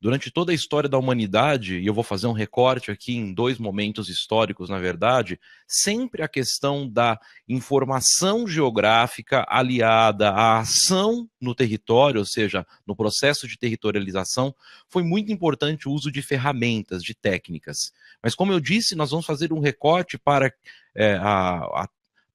durante toda a história da humanidade, e eu vou fazer um recorte aqui em dois momentos históricos, na verdade, sempre a questão da informação geográfica aliada à ação no território, ou seja, no processo de territorialização, foi muito importante o uso de ferramentas, de técnicas. Mas, como eu disse, nós vamos fazer um recorte para,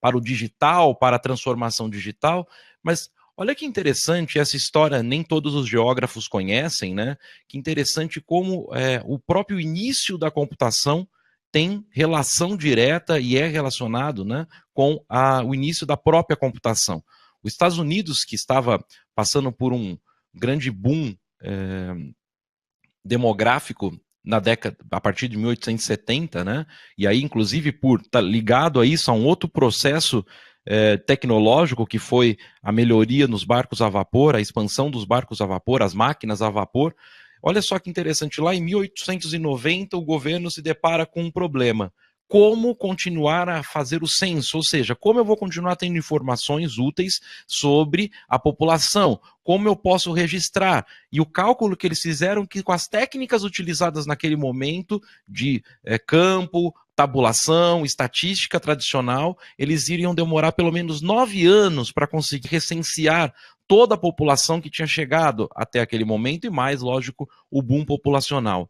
para o digital, para a transformação digital, mas olha que interessante, essa história nem todos os geógrafos conhecem, né? Que interessante como o próprio início da computação tem relação direta e é relacionado, né, com o início da própria computação. Os Estados Unidos, que estava passando por um grande boom demográfico na década, a partir de 1870, né? E aí, inclusive, por estar ligado a isso, a um outro processo tecnológico, que foi a melhoria nos barcos a vapor, a expansão dos barcos a vapor, as máquinas a vapor. Olha só que interessante, lá em 1890 o governo se depara com um problema. Como continuar a fazer o censo, ou seja, como eu vou continuar tendo informações úteis sobre a população, como eu posso registrar. E o cálculo que eles fizeram que com as técnicas utilizadas naquele momento de campo, tabulação, estatística tradicional, eles iriam demorar pelo menos 9 anos para conseguir recensear toda a população que tinha chegado até aquele momento e mais, lógico, o boom populacional.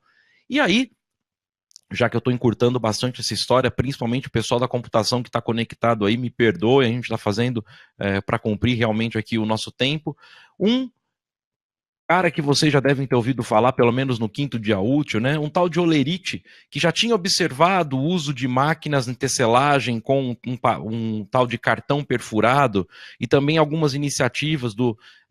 E aí, já que eu estou encurtando bastante essa história, principalmente o pessoal da computação que está conectado aí, me perdoe, a gente está fazendo para cumprir realmente aqui o nosso tempo. Um cara que vocês já devem ter ouvido falar, pelo menos no quinto dia útil, né? Um tal de Olerite, que já tinha observado o uso de máquinas em tecelagem com um tal de cartão perfurado e também algumas iniciativas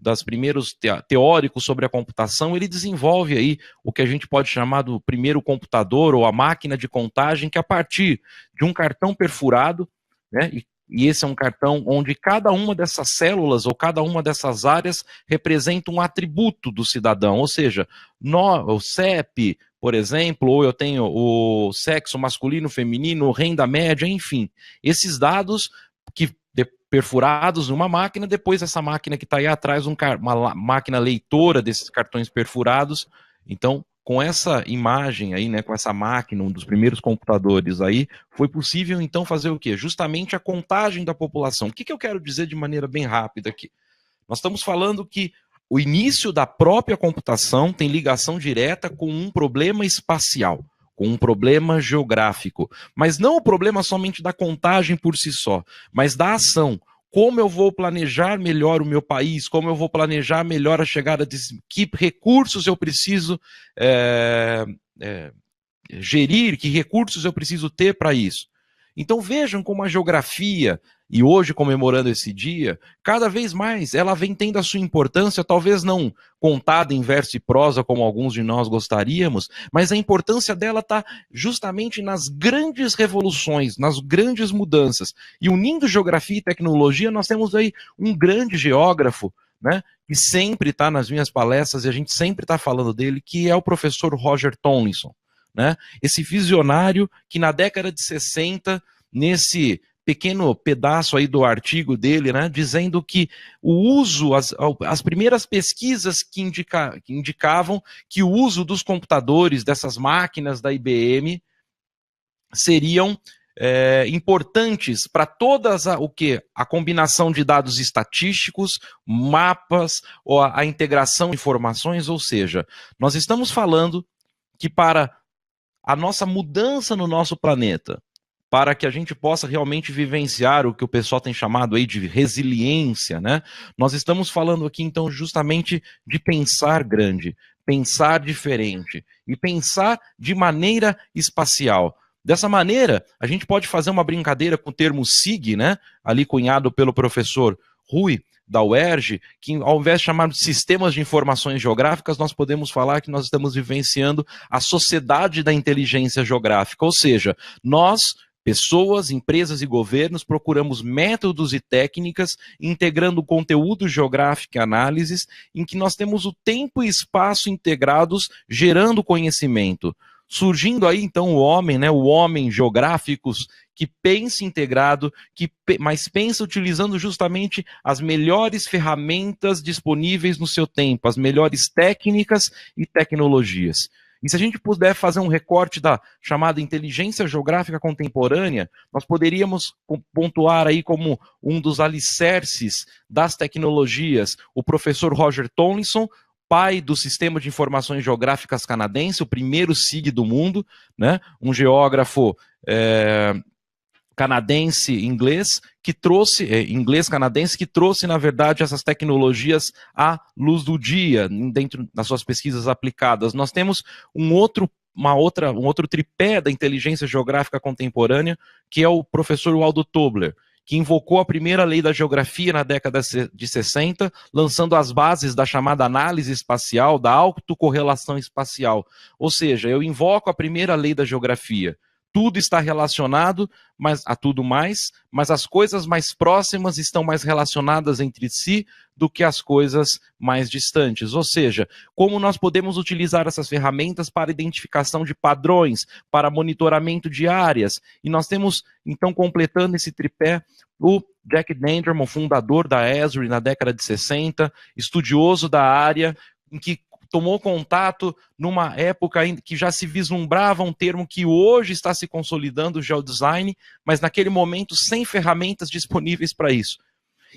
das primeiros teóricos sobre a computação. Ele desenvolve aí o que a gente pode chamar do primeiro computador ou a máquina de contagem, que a partir de um cartão perfurado, né? E esse é um cartão onde cada uma dessas células ou cada uma dessas áreas representa um atributo do cidadão, ou seja, o CEP, por exemplo, ou eu tenho o sexo masculino, feminino, renda média, enfim. Esses dados que perfurados numa máquina, depois essa máquina que está aí atrás, uma máquina leitora desses cartões perfurados. Então, com essa imagem aí, né, com essa máquina, um dos primeiros computadores aí, foi possível então fazer o quê? Justamente a contagem da população. O que eu quero dizer de maneira bem rápida aqui? Nós estamos falando que o início da própria computação tem ligação direta com um problema espacial, com um problema geográfico, mas não o problema somente da contagem por si só, mas da ação. Como eu vou planejar melhor o meu país, como eu vou planejar melhor a chegada desse, que recursos eu preciso gerir, que recursos eu preciso ter para isso. Então vejam como a geografia, e hoje comemorando esse dia, cada vez mais ela vem tendo a sua importância, talvez não contada em verso e prosa como alguns de nós gostaríamos, mas a importância dela está justamente nas grandes revoluções, nas grandes mudanças. E unindo geografia e tecnologia, nós temos aí um grande geógrafo, né, que sempre está nas minhas palestras e a gente sempre está falando dele, que é o professor Roger Tomlinson. Né? Esse visionário que na década de 60, nesse pequeno pedaço aí do artigo dele, né, dizendo que o uso, as primeiras pesquisas que indicavam que o uso dos computadores, dessas máquinas da IBM, seriam importantes para todas a combinação de dados estatísticos, mapas, ou a integração de informações, ou seja, nós estamos falando que para a nossa mudança no nosso planeta, para que a gente possa realmente vivenciar o que o pessoal tem chamado aí de resiliência, né? Nós estamos falando aqui, então, justamente de pensar grande, pensar diferente e pensar de maneira espacial. Dessa maneira, a gente pode fazer uma brincadeira com o termo SIG, né? Ali cunhado pelo professor Rui, da UERJ, que ao invés de chamar de sistemas de informações geográficas, nós podemos falar que nós estamos vivenciando a sociedade da inteligência geográfica, ou seja, nós, pessoas, empresas e governos, procuramos métodos e técnicas integrando conteúdo geográfico e análises, em que nós temos o tempo e espaço integrados, gerando conhecimento. Surgindo aí, então, o homem, né, o homem geográficos, que pense integrado, mas pensa utilizando justamente as melhores ferramentas disponíveis no seu tempo, as melhores técnicas e tecnologias. E se a gente puder fazer um recorte da chamada inteligência geográfica contemporânea, nós poderíamos pontuar aí como um dos alicerces das tecnologias o professor Roger Tomlinson, pai do Sistema de Informações Geográficas canadense, o primeiro SIG do mundo, né? Um geógrafo canadense inglês que trouxe inglês-canadense que trouxe, na verdade, essas tecnologias à luz do dia dentro das suas pesquisas aplicadas. Nós temos um outro tripé da inteligência geográfica contemporânea, que é o professor Waldo Tobler, que invocou a primeira lei da geografia na década de 60, lançando as bases da chamada análise espacial, da autocorrelação espacial. Ou seja, eu invoco a primeira lei da geografia. Tudo está relacionado a tudo mais, mas as coisas mais próximas estão mais relacionadas entre si do que as coisas mais distantes. Ou seja, como nós podemos utilizar essas ferramentas para identificação de padrões, para monitoramento de áreas. E nós temos, então, completando esse tripé, o Jack Dendermonde, fundador da Esri na década de 60, estudioso da área, em que tomou contato numa época que já se vislumbrava um termo que hoje está se consolidando, o geodesign, mas naquele momento sem ferramentas disponíveis para isso.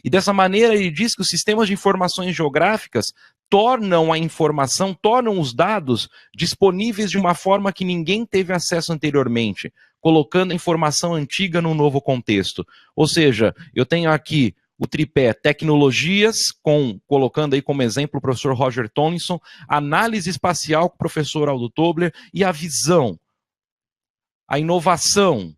E dessa maneira ele diz que os sistemas de informações geográficas tornam a informação, tornam os dados disponíveis de uma forma que ninguém teve acesso anteriormente, colocando a informação antiga num novo contexto. Ou seja, eu tenho aqui o tripé tecnologias, colocando aí como exemplo o professor Roger Tomlinson, análise espacial com o professor Aldo Tobler e a visão, a inovação,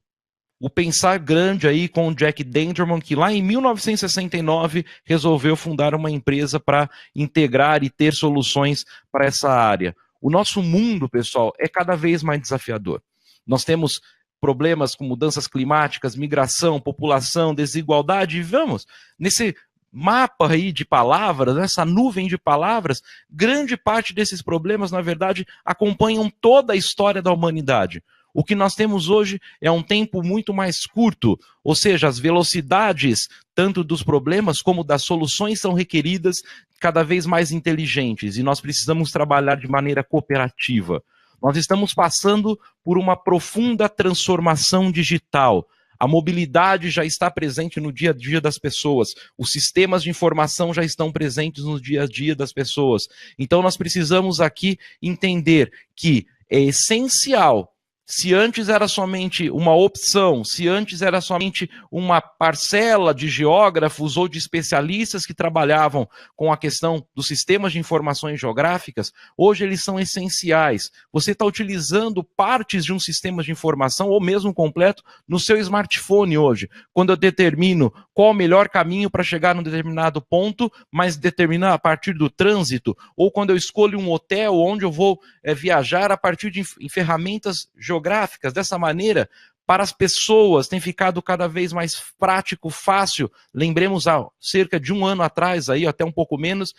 o pensar grande aí com o Jack Dendermonde, que lá em 1969 resolveu fundar uma empresa para integrar e ter soluções para essa área. O nosso mundo, pessoal, é cada vez mais desafiador. Nós temos problemas com mudanças climáticas, migração, população, desigualdade, e vamos, nesse mapa aí de palavras, nessa nuvem de palavras, grande parte desses problemas, na verdade, acompanham toda a história da humanidade. O que nós temos hoje é um tempo muito mais curto, ou seja, as velocidades, tanto dos problemas como das soluções, são requeridas cada vez mais inteligentes, e nós precisamos trabalhar de maneira cooperativa. Nós estamos passando por uma profunda transformação digital. A mobilidade já está presente no dia a dia das pessoas. Os sistemas de informação já estão presentes no dia a dia das pessoas. Então nós precisamos aqui entender que é essencial. Se antes era somente uma opção, se antes era somente uma parcela de geógrafos ou de especialistas que trabalhavam com a questão dos sistemas de informações geográficas, hoje eles são essenciais. Você está utilizando partes de um sistema de informação, ou mesmo completo, no seu smartphone hoje. Quando eu determino qual o melhor caminho para chegar num determinado ponto, mas determinar a partir do trânsito, ou quando eu escolho um hotel onde eu vou viajar a partir de ferramentas geográficas. Dessa maneira, para as pessoas tem ficado cada vez mais prático, fácil. Lembremos, há cerca de um ano atrás, aí, até um pouco menos,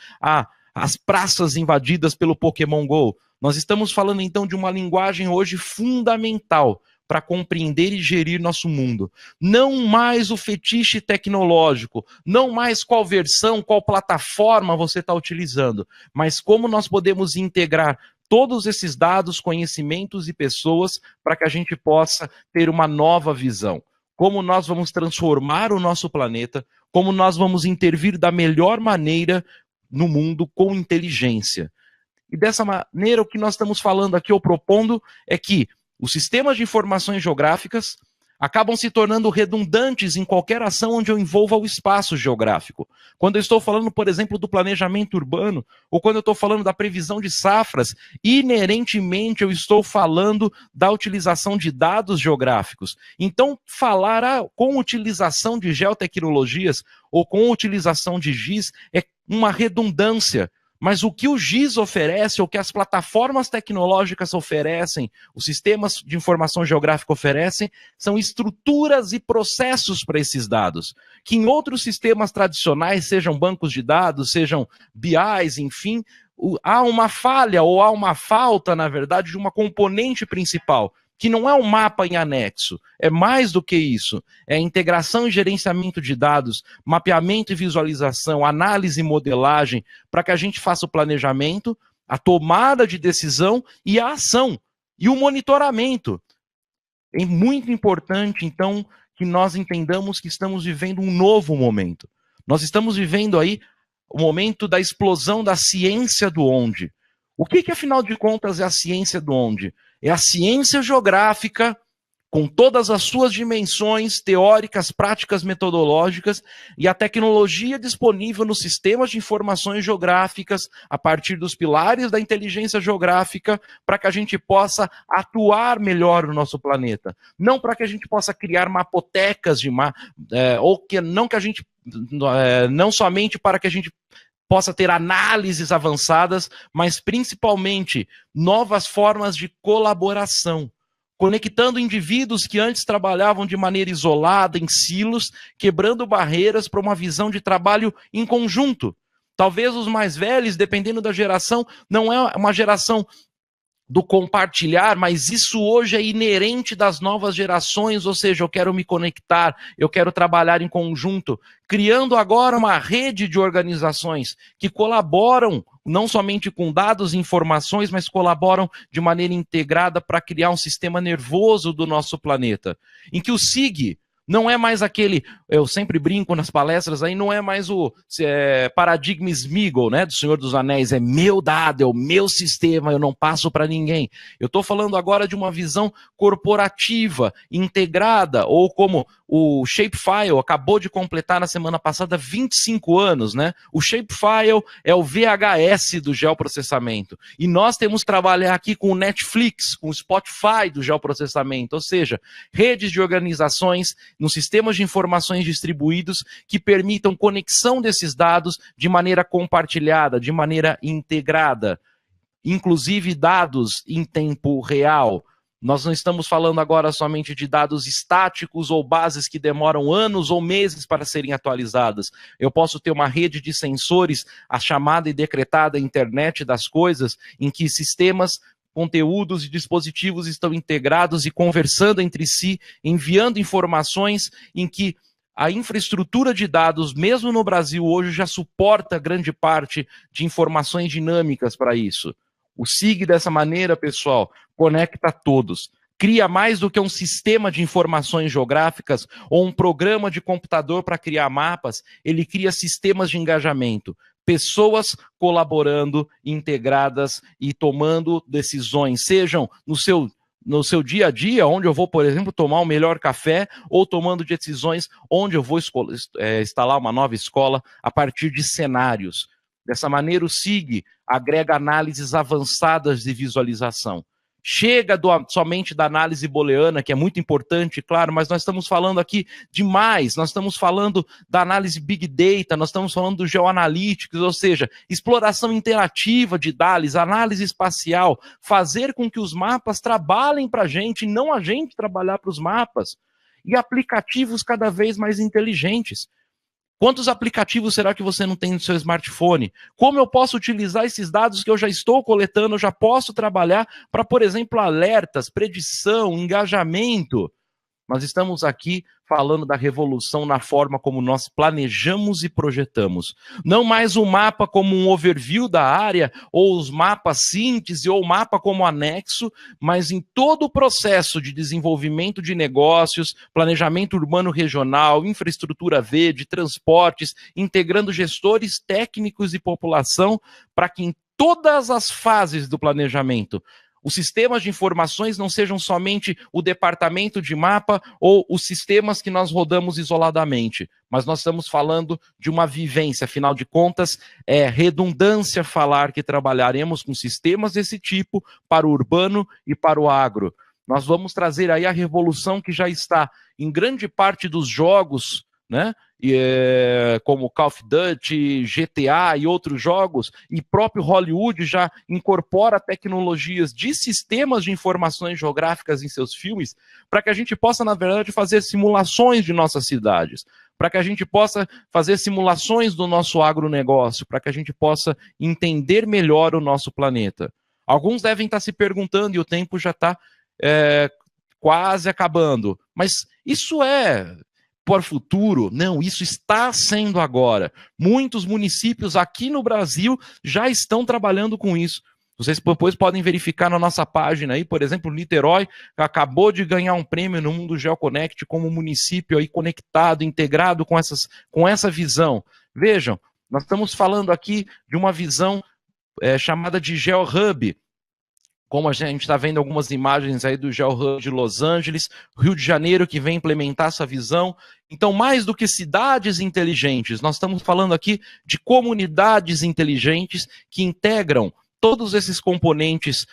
as praças invadidas pelo Pokémon GO. Nós estamos falando então de uma linguagem hoje fundamental para compreender e gerir nosso mundo. Não mais o fetiche tecnológico, não mais qual versão, qual plataforma você está utilizando, mas como nós podemos integrar todos esses dados, conhecimentos e pessoas para que a gente possa ter uma nova visão. Como nós vamos transformar o nosso planeta, como nós vamos intervir da melhor maneira no mundo com inteligência. E dessa maneira, o que nós estamos falando aqui ou propondo é que os sistemas de informações geográficas acabam se tornando redundantes em qualquer ação onde eu envolva o espaço geográfico. Quando eu estou falando, por exemplo, do planejamento urbano, ou quando eu estou falando da previsão de safras, inerentemente eu estou falando da utilização de dados geográficos. Então, falar com utilização de geotecnologias ou com utilização de GIS é uma redundância. Mas o que o GIS oferece, o que as plataformas tecnológicas oferecem, os sistemas de informação geográfica oferecem, são estruturas e processos para esses dados, que em outros sistemas tradicionais, sejam bancos de dados, sejam BIs, enfim, há uma falha ou há uma falta, na verdade, de uma componente principal, que não é um mapa em anexo, é mais do que isso, é integração e gerenciamento de dados, mapeamento e visualização, análise e modelagem, para que a gente faça o planejamento, a tomada de decisão e a ação, e o monitoramento. É muito importante, então, que nós entendamos que estamos vivendo um novo momento. Nós estamos vivendo aí o momento da explosão da ciência do onde. O que, afinal de contas, é a ciência do onde? É a ciência geográfica, com todas as suas dimensões teóricas, práticas, metodológicas, e a tecnologia disponível nos sistemas de informações geográficas, a partir dos pilares da inteligência geográfica, para que a gente possa atuar melhor no nosso planeta. Não para que a gente possa criar mapotecas de ou que não que a gente não somente para que a gente possa ter análises avançadas, mas principalmente novas formas de colaboração, conectando indivíduos que antes trabalhavam de maneira isolada, em silos, quebrando barreiras para uma visão de trabalho em conjunto. Talvez os mais velhos, dependendo da geração, não é uma geração do compartilhar, mas isso hoje é inerente das novas gerações, ou seja, eu quero me conectar, eu quero trabalhar em conjunto, criando agora uma rede de organizações que colaboram não somente com dados e informações, mas colaboram de maneira integrada para criar um sistema nervoso do nosso planeta, em que o SIG não é mais aquele, eu sempre brinco nas palestras, aí não é mais o paradigma Smeagol, né, do Senhor dos Anéis, é meu dado, é o meu sistema, eu não passo para ninguém. Eu estou falando agora de uma visão corporativa, integrada, ou como o Shapefile acabou de completar na semana passada 25 anos, né? O Shapefile é o VHS do geoprocessamento. E nós temos que trabalhar aqui com o Netflix, com o Spotify do geoprocessamento, ou seja, redes de organizações nos sistemas de informações distribuídos que permitam conexão desses dados de maneira compartilhada, de maneira integrada, inclusive dados em tempo real. Nós não estamos falando agora somente de dados estáticos ou bases que demoram anos ou meses para serem atualizadas. Eu posso ter uma rede de sensores, a chamada e decretada internet das coisas, em que sistemas, conteúdos e dispositivos estão integrados e conversando entre si, enviando informações em que a infraestrutura de dados, mesmo no Brasil hoje, já suporta grande parte de informações dinâmicas para isso. O SIG, dessa maneira, pessoal, conecta todos. Cria mais do que um sistema de informações geográficas ou um programa de computador para criar mapas, ele cria sistemas de engajamento. Pessoas colaborando, integradas e tomando decisões, sejam no seu dia a dia, onde eu vou, por exemplo, tomar o melhor café, ou tomando decisões onde eu vou instalar uma nova escola a partir de cenários. Dessa maneira, o SIG agrega análises avançadas de visualização. Chega somente da análise booleana, que é muito importante, claro, mas nós estamos falando aqui de mais, nós estamos falando da análise Big Data, nós estamos falando do Geoanalytics, ou seja, exploração interativa de dados, análise espacial, fazer com que os mapas trabalhem para a gente, e não a gente trabalhar para os mapas, e aplicativos cada vez mais inteligentes. Quantos aplicativos será que você não tem no seu smartphone? Como eu posso utilizar esses dados que eu já estou coletando, eu já posso trabalhar para, por exemplo, alertas, predição, engajamento? Nós estamos aqui falando da revolução na forma como nós planejamos e projetamos. Não mais o mapa como um overview da área, ou os mapas síntese, ou o mapa como anexo, mas em todo o processo de desenvolvimento de negócios, planejamento urbano regional, infraestrutura verde, transportes, integrando gestores técnicos e população, para que em todas as fases do planejamento, os sistemas de informações não sejam somente o departamento de mapa ou os sistemas que nós rodamos isoladamente, mas nós estamos falando de uma vivência, afinal de contas, é redundância falar que trabalharemos com sistemas desse tipo para o urbano e para o agro. Nós vamos trazer aí a revolução que já está em grande parte dos jogos, né? Como Call of Duty, GTA e outros jogos, e próprio Hollywood já incorpora tecnologias de sistemas de informações geográficas em seus filmes, para que a gente possa, na verdade, fazer simulações de nossas cidades, para que a gente possa fazer simulações do nosso agronegócio, para que a gente possa entender melhor o nosso planeta. Alguns devem estar se perguntando, e o tempo já está quase acabando. Mas isso é para o futuro? Não, isso está sendo agora. Muitos municípios aqui no Brasil já estão trabalhando com isso. Vocês depois podem verificar na nossa página aí, por exemplo, Niterói acabou de ganhar um prêmio no Mundo GeoConnect como município aí conectado, integrado com essa visão. Vejam, nós estamos falando aqui de uma visão chamada de GeoHub, como a gente está vendo algumas imagens aí do GeoHub de Los Angeles, Rio de Janeiro que vem implementar essa visão. Então, mais do que cidades inteligentes, nós estamos falando aqui de comunidades inteligentes que integram todos esses componentes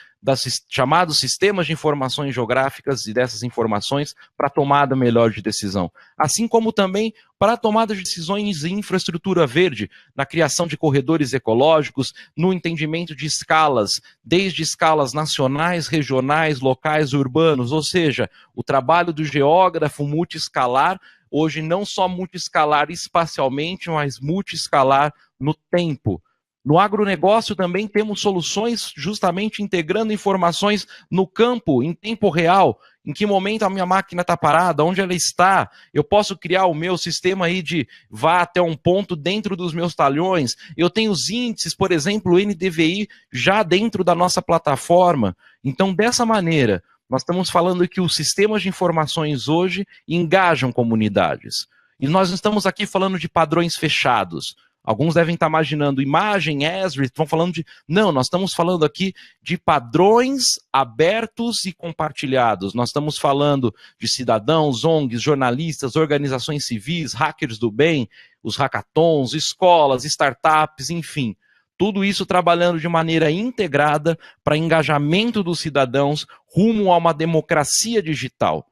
chamados sistemas de informações geográficas e dessas informações para tomada melhor de decisão. Assim como também para a tomada de decisões em infraestrutura verde, na criação de corredores ecológicos, no entendimento de escalas, desde escalas nacionais, regionais, locais, urbanos, ou seja, o trabalho do geógrafo multiescalar, hoje não só multiescalar espacialmente, mas multiescalar no tempo. No agronegócio também temos soluções justamente integrando informações no campo, em tempo real, em que momento a minha máquina está parada, onde ela está, eu posso criar o meu sistema aí de vá até um ponto dentro dos meus talhões, eu tenho os índices, por exemplo, o NDVI já dentro da nossa plataforma. Então, dessa maneira, nós estamos falando que os sistemas de informações hoje engajam comunidades. E nós estamos aqui falando de padrões fechados. Alguns devem estar imaginando imagem, Esri, estão falando de... Não, nós estamos falando aqui de padrões abertos e compartilhados. Nós estamos falando de cidadãos, ONGs, jornalistas, organizações civis, hackers do bem, os hackathons, escolas, startups, enfim. Tudo isso trabalhando de maneira integrada para engajamento dos cidadãos rumo a uma democracia digital.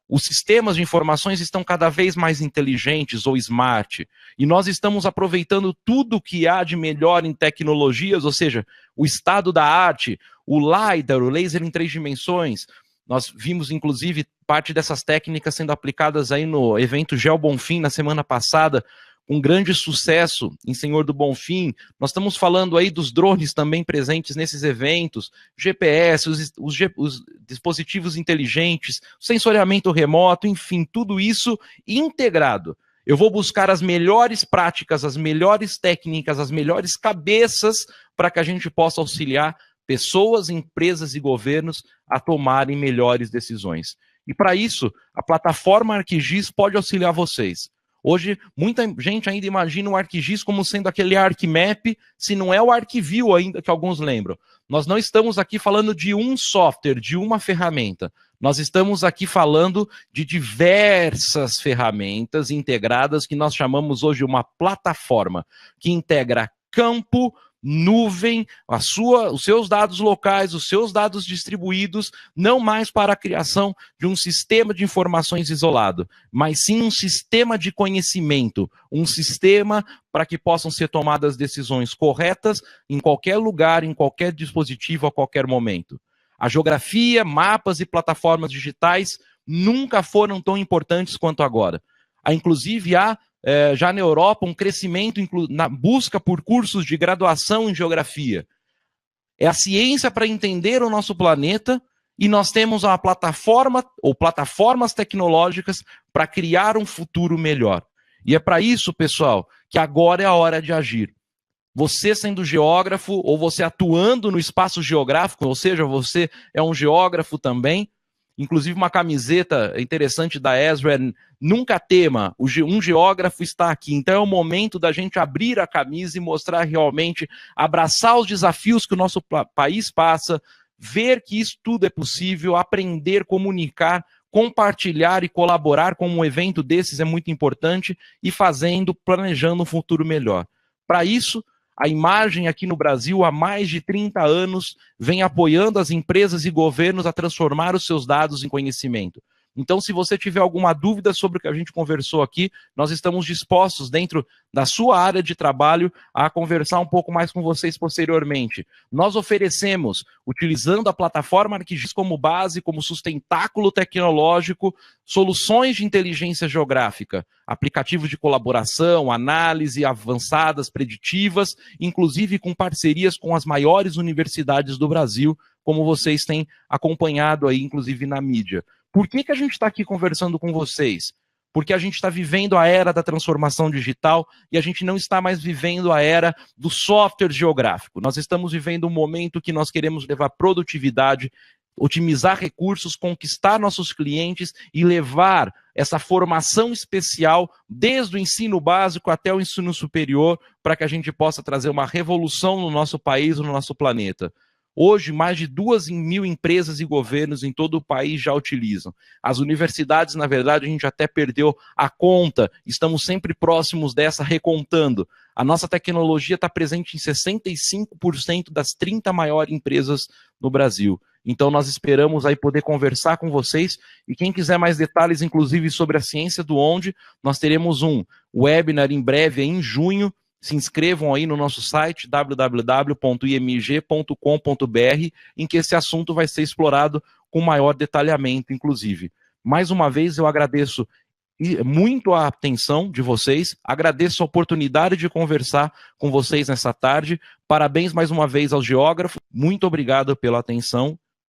Os sistemas de informações estão cada vez mais inteligentes ou smart, e nós estamos aproveitando tudo que há de melhor em tecnologias, ou seja, o estado da arte, o LiDAR, o laser em 3 dimensões. Nós vimos, inclusive, parte dessas técnicas sendo aplicadas aí no evento Geo Bonfim na semana passada, com grande sucesso em Senhor do Bonfim. Nós estamos falando aí dos drones também presentes nesses eventos, GPS, os dispositivos inteligentes, sensoriamento remoto, enfim, tudo isso integrado. Eu vou buscar as melhores práticas, as melhores técnicas, as melhores cabeças para que a gente possa auxiliar pessoas, empresas e governos a tomarem melhores decisões. E para isso, a plataforma ArcGIS pode auxiliar vocês. Hoje, muita gente ainda imagina o ArcGIS como sendo aquele ArcMap, se não é o ArcView ainda, que alguns lembram. Nós não estamos aqui falando de um software, de uma ferramenta. Nós estamos aqui falando de diversas ferramentas integradas que nós chamamos hoje uma plataforma, que integra campo, nuvem, os seus dados locais, os seus dados distribuídos, não mais para a criação de um sistema de informações isolado, mas sim um sistema de conhecimento, um sistema para que possam ser tomadas decisões corretas em qualquer lugar, em qualquer dispositivo, a qualquer momento. A geografia, mapas e plataformas digitais nunca foram tão importantes quanto agora. Inclusive, há já na Europa, um crescimento na busca por cursos de graduação em geografia. É a ciência para entender o nosso planeta e nós temos uma plataforma ou plataformas tecnológicas para criar um futuro melhor. E é para isso, pessoal, que agora é a hora de agir. Você sendo geógrafo ou você atuando no espaço geográfico, ou seja, você é um geógrafo também. Inclusive uma camiseta interessante da Esri, nunca tema, um geógrafo está aqui. Então é o momento da gente abrir a camisa e mostrar realmente, abraçar os desafios que o nosso país passa, ver que isso tudo é possível, aprender, comunicar, compartilhar e colaborar com um evento desses é muito importante e planejando um futuro melhor. Para isso, a Imagem aqui no Brasil, há mais de 30 anos, vem apoiando as empresas e governos a transformar os seus dados em conhecimento. Então, se você tiver alguma dúvida sobre o que a gente conversou aqui, nós estamos dispostos, dentro da sua área de trabalho, a conversar um pouco mais com vocês posteriormente. Nós oferecemos, utilizando a plataforma ArcGIS como base, como sustentáculo tecnológico, soluções de inteligência geográfica, aplicativos de colaboração, análise avançadas, preditivas, inclusive com parcerias com as maiores universidades do Brasil, como vocês têm acompanhado aí, inclusive na mídia. Por que a gente está aqui conversando com vocês? Porque a gente está vivendo a era da transformação digital e a gente não está mais vivendo a era do software geográfico. Nós estamos vivendo um momento que nós queremos levar produtividade, otimizar recursos, conquistar nossos clientes e levar essa formação especial desde o ensino básico até o ensino superior para que a gente possa trazer uma revolução no nosso país, no nosso planeta. Hoje, mais de 2.000 empresas e governos em todo o país já utilizam. As universidades, na verdade, a gente até perdeu a conta, estamos sempre próximos dessa, recontando. A nossa tecnologia está presente em 65% das 30 maiores empresas no Brasil. Então, nós esperamos aí poder conversar com vocês, e quem quiser mais detalhes, inclusive, sobre a ciência do onde, nós teremos um webinar em breve, em junho. Se inscrevam aí no nosso site www.img.com.br, em que esse assunto vai ser explorado com maior detalhamento, inclusive. Mais uma vez, eu agradeço muito a atenção de vocês, agradeço a oportunidade de conversar com vocês nessa tarde. Parabéns mais uma vez ao geógrafo, muito obrigado pela atenção